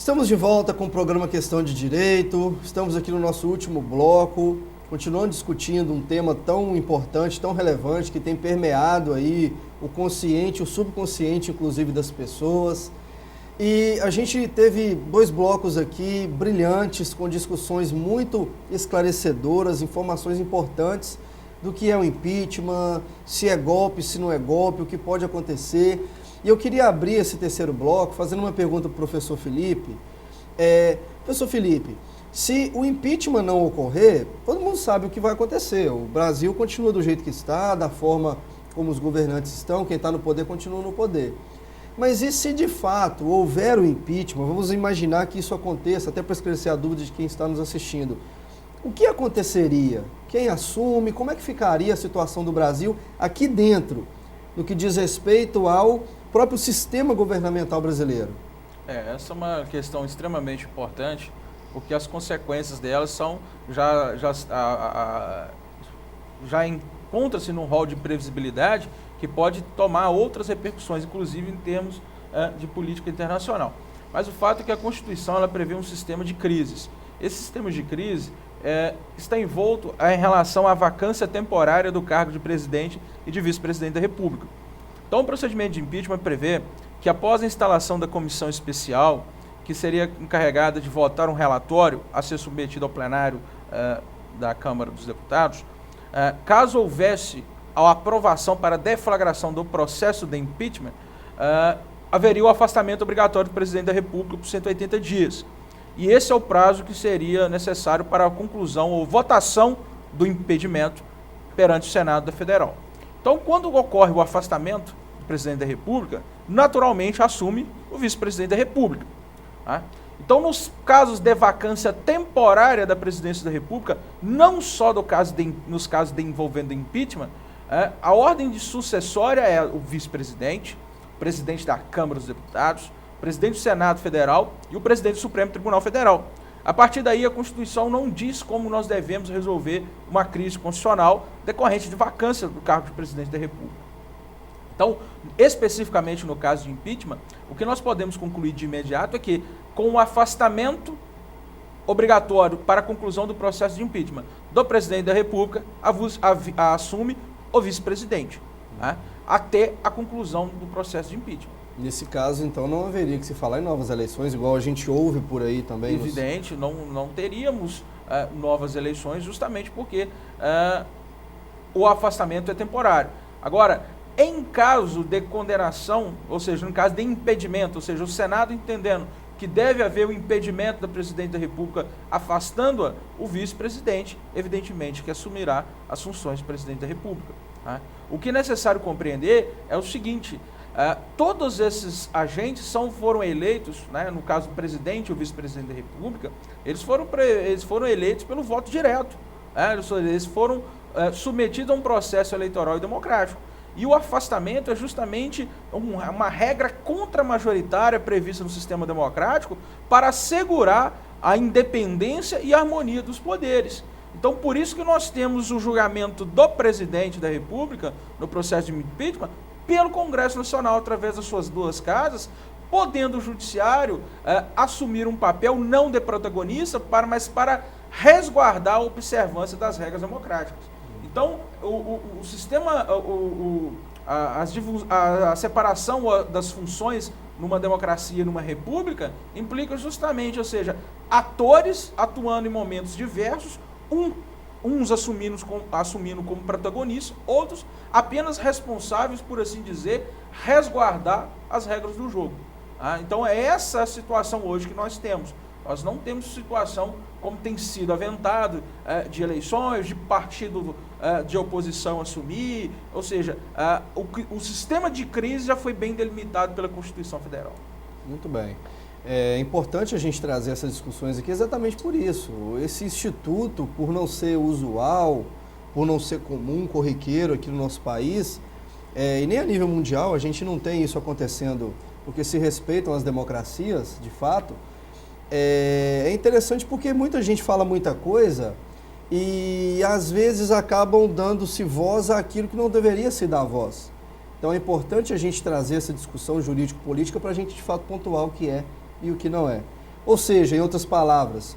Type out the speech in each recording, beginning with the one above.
Estamos de volta com o programa Questão de Direito. Estamos aqui no nosso último bloco, continuando discutindo um tema tão importante, tão relevante, que tem permeado aí o consciente, o subconsciente, inclusive, das pessoas. E a gente teve 2 blocos aqui brilhantes, com discussões muito esclarecedoras, informações importantes do que é o impeachment, se é golpe, se não é golpe, o que pode acontecer. E eu queria abrir esse 3º bloco fazendo uma pergunta para o professor Felipe. Professor Felipe, se o impeachment não ocorrer, todo mundo sabe o que vai acontecer. O Brasil continua do jeito que está, da forma como os governantes estão, quem está no poder continua no poder. Mas e se de fato houver o impeachment, vamos imaginar que isso aconteça, até para esclarecer a dúvida de quem está nos assistindo, o que aconteceria? Quem assume? Como é que ficaria a situação do Brasil aqui dentro, no que diz respeito ao próprio sistema governamental brasileiro? Essa é uma questão extremamente importante, porque as consequências delas são já encontra-se num rol de previsibilidade que pode tomar outras repercussões, inclusive em termos de política internacional. Mas o fato é que a Constituição ela prevê um sistema de crises. Esse sistema de crise está envolto em relação à vacância temporária do cargo de presidente e de vice-presidente da República. Então, o procedimento de impeachment prevê que, após a instalação da comissão especial, que seria encarregada de votar um relatório a ser submetido ao plenário da Câmara dos Deputados, caso houvesse a aprovação para deflagração do processo de impeachment, haveria o afastamento obrigatório do presidente da República por 180 dias. E esse é o prazo que seria necessário para a conclusão ou votação do impedimento perante o Senado Federal. Então, quando ocorre o afastamento do presidente da República, naturalmente assume o vice-presidente da República. Tá? Então, nos casos de vacância temporária da presidência da República, não só nos casos envolvendo impeachment, a ordem de sucessória é o vice-presidente, o presidente da Câmara dos Deputados, o presidente do Senado Federal e o presidente do Supremo Tribunal Federal. A partir daí, a Constituição não diz como nós devemos resolver uma crise constitucional decorrente de vacância do cargo de presidente da República. Então, especificamente no caso de impeachment, o que nós podemos concluir de imediato é que, com o afastamento obrigatório para a conclusão do processo de impeachment do presidente da República, assume o vice-presidente, né, até a conclusão do processo de impeachment. Nesse caso, então, não haveria que se falar em novas eleições, igual a gente ouve por aí também? Evidente, não teríamos novas eleições, justamente porque o afastamento é temporário. Agora, em caso de condenação, ou seja, em caso de impedimento, ou seja, o Senado entendendo que deve haver o impedimento da presidente da República afastando-a, o vice-presidente, evidentemente, que assumirá as funções de presidente da República. Tá? O que é necessário compreender é o seguinte: todos esses agentes foram eleitos, né, no caso o presidente e o vice-presidente da República, eles foram eleitos pelo voto direto. Eles foram submetidos a um processo eleitoral e democrático. E o afastamento é justamente uma regra contramajoritária prevista no sistema democrático para assegurar a independência e a harmonia dos poderes. Então, por isso que nós temos o julgamento do presidente da República no processo de impeachment pelo Congresso Nacional, através das suas 2 casas, podendo o judiciário assumir um papel não de protagonista, mas para resguardar a observância das regras democráticas. Então, o sistema, a separação das funções numa democracia, numa república, implica justamente, ou seja, atores atuando em momentos diversos, uns assumindo como protagonistas, outros apenas responsáveis, por assim dizer, resguardar as regras do jogo. Então, é essa a situação hoje que nós temos. Nós não temos situação como tem sido aventado de eleições, de partido de oposição assumir, ou seja, o sistema de crise já foi bem delimitado pela Constituição Federal. Muito bem. É importante a gente trazer essas discussões aqui exatamente por isso. Esse instituto, por não ser usual, por não ser comum, corriqueiro aqui no nosso país, e nem a nível mundial, a gente não tem isso acontecendo porque se respeitam as democracias, de fato. É interessante porque muita gente fala muita coisa e às vezes acabam dando-se voz àquilo que não deveria se dar voz. Então é importante a gente trazer essa discussão jurídico-política para a gente de fato pontuar o que é e o que não é. Ou seja, em outras palavras,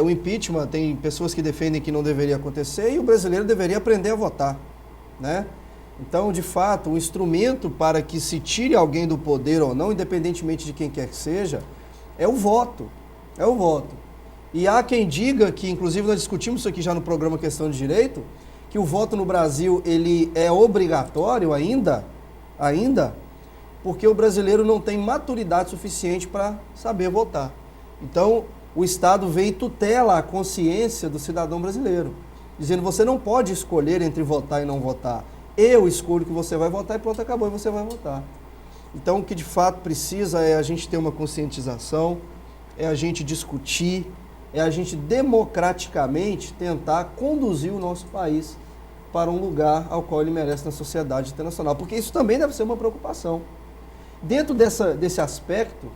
o impeachment, tem pessoas que defendem que não deveria acontecer e o brasileiro deveria aprender a votar, né? Então, de fato, o instrumento para que se tire alguém do poder ou não, independentemente de quem quer que seja, é o voto. É o voto. E há quem diga que, inclusive nós discutimos isso aqui já no programa Questão de Direito, que o voto no Brasil ele é obrigatório ainda, porque o brasileiro não tem maturidade suficiente para saber votar. Então, o Estado vem e tutela a consciência do cidadão brasileiro, dizendo você não pode escolher entre votar e não votar. Eu escolho que você vai votar e pronto, acabou, e você vai votar. Então, o que de fato precisa é a gente ter uma conscientização, é a gente discutir, é a gente democraticamente tentar conduzir o nosso país para um lugar ao qual ele merece na sociedade internacional, porque isso também deve ser uma preocupação. Dentro desse aspecto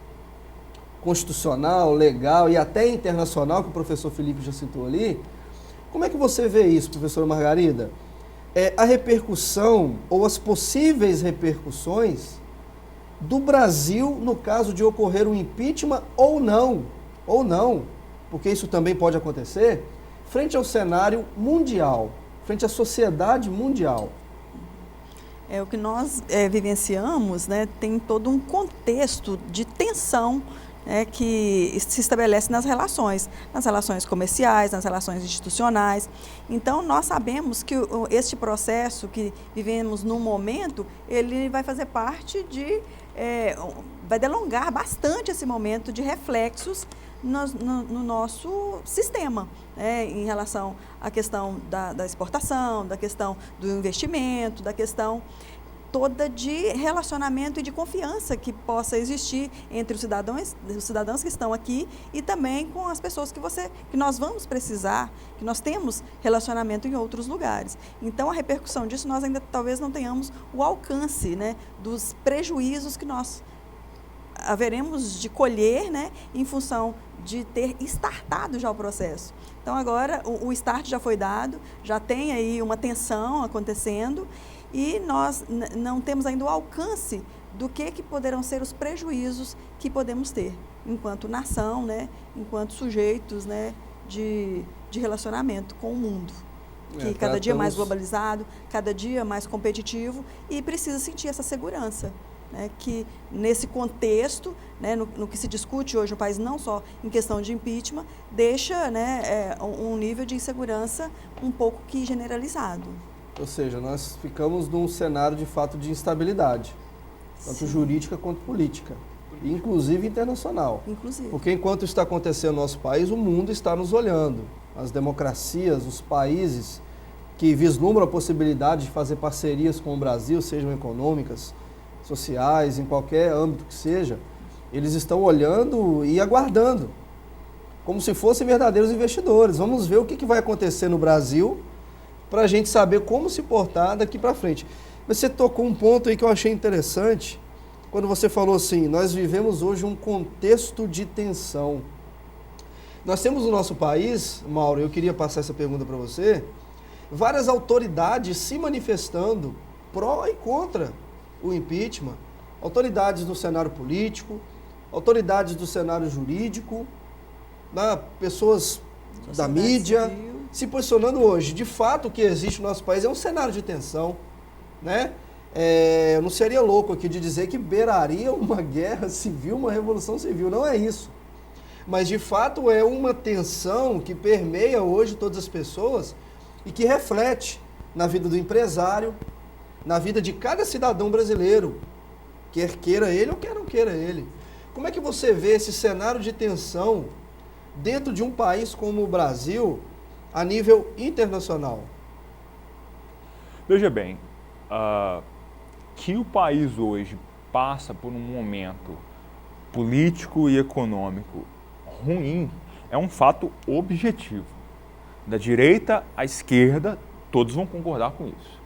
constitucional, legal e até internacional, que o professor Felipe já citou ali, como é que você vê isso, professora Margarida? A repercussão ou as possíveis repercussões do Brasil no caso de ocorrer um impeachment ou não, porque isso também pode acontecer, frente ao cenário mundial, frente à sociedade mundial. O que nós vivenciamos, né, tem todo um contexto de tensão que se estabelece nas relações comerciais, nas relações institucionais. Então, nós sabemos que este processo que vivemos no momento, ele vai fazer parte vai delongar bastante esse momento de reflexos no nosso sistema, em relação à questão da exportação, da questão do investimento, da questão toda de relacionamento e de confiança que possa existir entre os cidadãos que estão aqui e também com as pessoas que nós vamos precisar, que nós temos relacionamento em outros lugares. Então, a repercussão disso, nós ainda talvez não tenhamos o alcance, né, dos prejuízos que nós haveremos de colher, né, em função de ter startado já o processo. Então, agora, o start já foi dado, já tem aí uma tensão acontecendo, e nós não temos ainda o alcance do que poderão ser os prejuízos que podemos ter enquanto nação, né, enquanto sujeitos, né, de relacionamento com o mundo, que cada dia mais globalizado, cada dia mais competitivo, e precisa sentir essa segurança, né, que nesse contexto, né, no que se discute hoje no país, não só em questão de impeachment, deixa, né, um nível de insegurança um pouco que generalizado. Ou seja, nós ficamos num cenário de fato de instabilidade, tanto Sim. Jurídica quanto política, inclusive internacional. Inclusive. Porque enquanto isso está acontecendo no nosso país, o mundo está nos olhando. As democracias, os países que vislumbram a possibilidade de fazer parcerias com o Brasil, sejam econômicas, sociais, em qualquer âmbito que seja, eles estão olhando e aguardando, como se fossem verdadeiros investidores. Vamos ver o que vai acontecer no Brasil, para a gente saber como se portar daqui para frente. Você tocou um ponto aí que eu achei interessante, quando você falou assim, nós vivemos hoje um contexto de tensão. Nós temos no nosso país, Mauro, eu queria passar essa pergunta para você, várias autoridades se manifestando pró e contra o impeachment, autoridades do cenário político, autoridades do cenário jurídico, né, pessoas da mídia, se posicionando hoje. De fato, o que existe no nosso país é um cenário de tensão, né? Eu não seria louco aqui de dizer que beiraria uma guerra civil, uma revolução civil, não é isso. Mas, de fato, é uma tensão que permeia hoje todas as pessoas e que reflete na vida do empresário, na vida de cada cidadão brasileiro, quer queira ele ou quer não queira ele. Como é que você vê esse cenário de tensão dentro de um país como o Brasil, a nível internacional? Veja bem, que o país hoje passa por um momento político e econômico ruim é um fato objetivo. Da direita à esquerda, todos vão concordar com isso.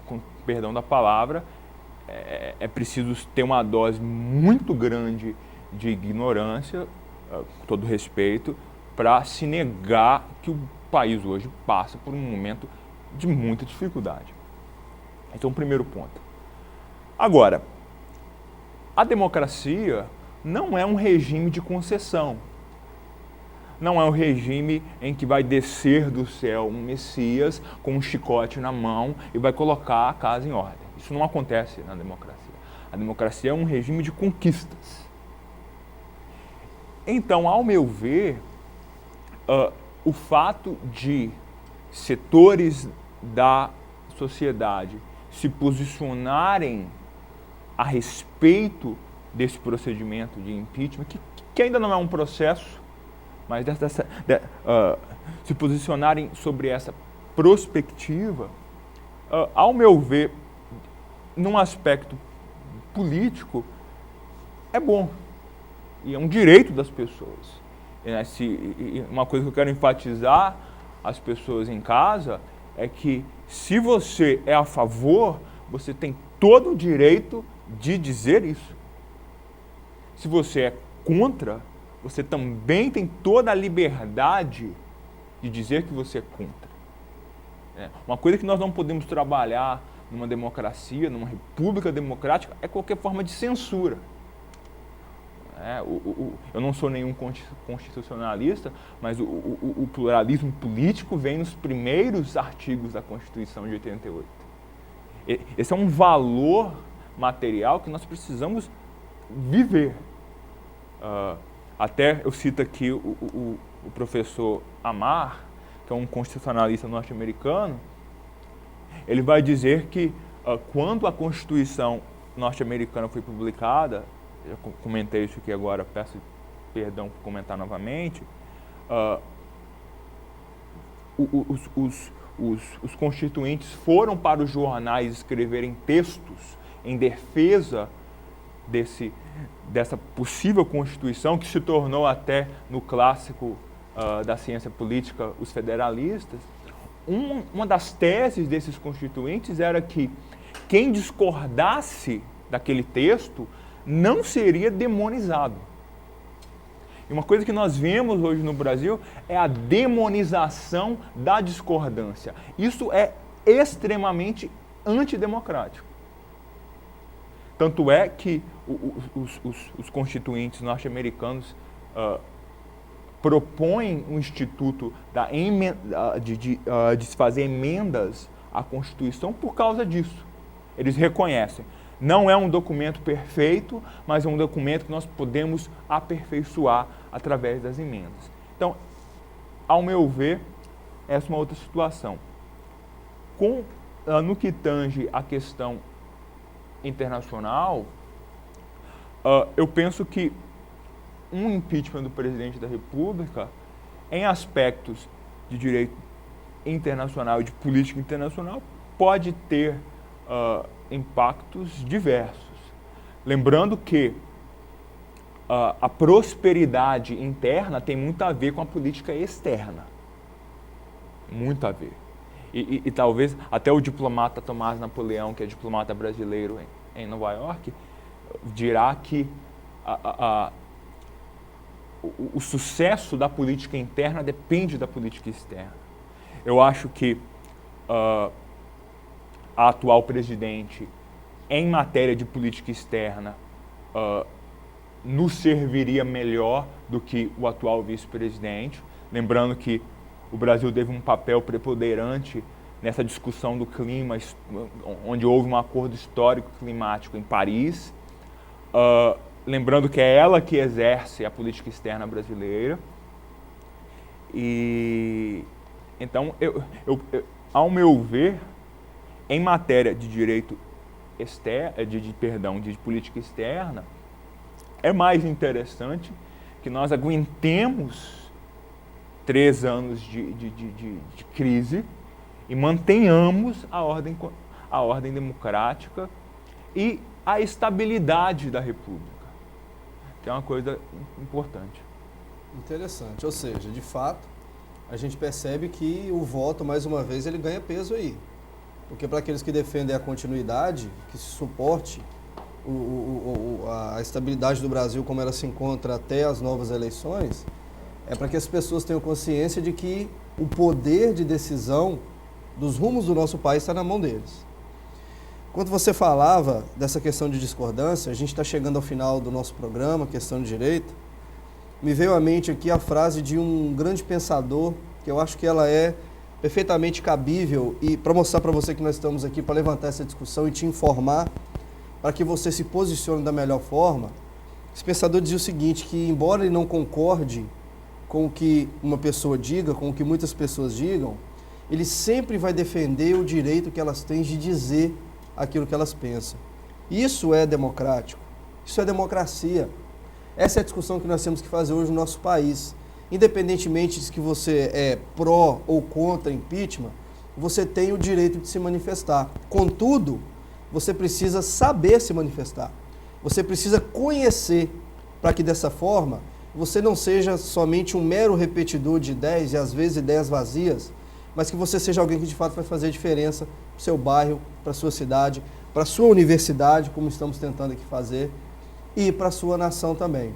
Com perdão da palavra, é preciso ter uma dose muito grande de ignorância, com todo respeito, para se negar que o país hoje passa por um momento de muita dificuldade. Então, primeiro ponto. Agora, a democracia não é um regime de concessão. Não é um regime em que vai descer do céu um Messias com um chicote na mão e vai colocar a casa em ordem. Isso não acontece na democracia. A democracia é um regime de conquistas. Então, ao meu ver, o fato de setores da sociedade se posicionarem a respeito desse procedimento de impeachment, que ainda não é um processo, mas se posicionarem sobre essa perspectiva, ao meu ver, num aspecto político, é bom. E é um direito das pessoas. Uma coisa que eu quero enfatizar às pessoas em casa é que, se você é a favor, você tem todo o direito de dizer isso. Se você é contra, você também tem toda a liberdade de dizer que você é contra. Uma coisa que nós não podemos trabalhar numa democracia, numa república democrática, é qualquer forma de censura. Eu não sou nenhum constitucionalista, mas o pluralismo político vem nos primeiros artigos da Constituição de 88. Esse é um valor material que nós precisamos viver. Até eu cito aqui o professor Amar, que é um constitucionalista norte-americano. Ele vai dizer que quando a Constituição norte-americana foi publicada, eu comentei isso aqui agora, peço perdão por comentar novamente, os constituintes foram para os jornais escreverem textos em defesa dessa possível Constituição, que se tornou até no clássico da ciência política, os federalistas. Uma das teses desses constituintes era que quem discordasse daquele texto não seria demonizado. E uma coisa que nós vemos hoje no Brasil é a demonização da discordância. Isso é extremamente antidemocrático. Tanto é que os constituintes norte-americanos propõem um instituto de se fazer emendas à Constituição por causa disso. Eles reconhecem. Não é um documento perfeito, mas é um documento que nós podemos aperfeiçoar através das emendas. Então, ao meu ver, essa é uma outra situação. No que tange a questão internacional, eu penso que um impeachment do presidente da República, em aspectos de direito internacional e de política internacional, pode ter impactos diversos. Lembrando que a prosperidade interna tem muito a ver com a política externa. Muito a ver. E talvez até o diplomata Tomás Napoleão, que é diplomata brasileiro em Nova York, dirá que o sucesso da política interna depende da política externa. Eu acho que a atual presidente, em matéria de política externa, nos serviria melhor do que o atual vice-presidente. Lembrando que o Brasil teve um papel preponderante nessa discussão do clima, onde houve um acordo histórico climático em Paris. Lembrando que é ela que exerce a política externa brasileira. E então, ao meu ver, em matéria de direito de política externa, é mais interessante que nós aguentemos 3 anos de crise e mantenhamos a ordem democrática e a estabilidade da República, que é uma coisa importante. Interessante, ou seja, de fato, a gente percebe que o voto, mais uma vez, ele ganha peso aí. Porque para aqueles que defendem a continuidade, que se suporte a estabilidade do Brasil como ela se encontra até as novas eleições, é para que as pessoas tenham consciência de que o poder de decisão dos rumos do nosso país está na mão deles. Quando você falava dessa questão de discordância, a gente está chegando ao final do nosso programa, Questão de Direito, me veio à mente aqui a frase de um grande pensador, que eu acho que ela é perfeitamente cabível, e para mostrar para você que nós estamos aqui para levantar essa discussão e te informar, para que você se posicione da melhor forma. Esse pensador dizia o seguinte, que embora ele não concorde com o que uma pessoa diga, com o que muitas pessoas digam, ele sempre vai defender o direito que elas têm de dizer aquilo que elas pensam. Isso é democrático, isso é democracia. Essa é a discussão que nós temos que fazer hoje no nosso país. Independentemente de que você é pró ou contra impeachment, você tem o direito de se manifestar. Contudo, você precisa saber se manifestar. Você precisa conhecer, para que dessa forma você não seja somente um mero repetidor de ideias, e às vezes ideias vazias, mas que você seja alguém que de fato vai fazer a diferença para o seu bairro, para a sua cidade, para a sua universidade, como estamos tentando aqui fazer, e para a sua nação também.